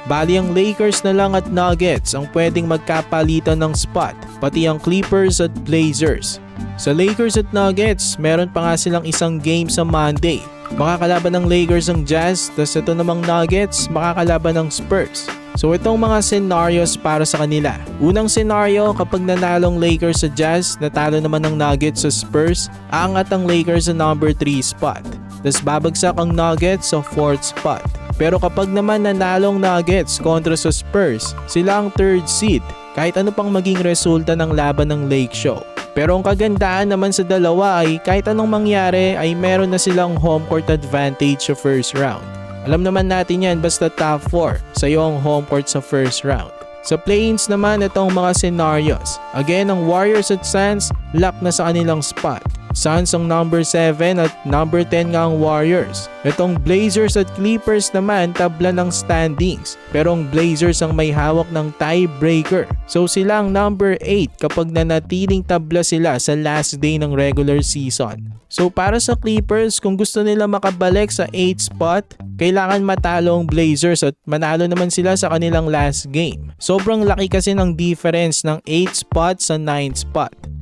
Bali ang Lakers na lang at Nuggets ang pwedeng magkapalitan ng spot, pati ang Clippers at Blazers. Sa Lakers at Nuggets, meron pa nga silang isang game sa Monday. Makakalaban ng Lakers ang Jazz, tas ito namang Nuggets, makakalaban ng Spurs. So itong mga scenarios para sa kanila. Unang scenario, kapag nanalong Lakers sa Jazz, natalo naman ng Nuggets sa Spurs, aangat ang Lakers sa number 3 spot. Tas babagsak ang Nuggets sa 4th spot. Pero kapag naman nanalong Nuggets kontra sa Spurs, sila ang 3rd seed kahit ano pang maging resulta ng laban ng Lake Show. Pero ang kagandaan naman sa dalawa ay kahit anong mangyari ay meron na silang home court advantage sa first round. Alam naman natin yan basta top 4 sa iyong home court sa first round. Sa play-ins naman itong mga scenarios. Again, ang Warriors at Suns lock na sa kanilang spot. Suns ang number 7 at number 10 nga ang Warriors. Itong Blazers at Clippers naman tabla ng standings. Pero ang Blazers ang may hawak ng tiebreaker. So sila ang number 8 kapag nanatiling tabla sila sa last day ng regular season. So para sa Clippers, kung gusto nila makabalik sa 8th spot, kailangan matalo ang Blazers at manalo naman sila sa kanilang last game. Sobrang laki kasi ng difference ng 8th spot sa 9th spot.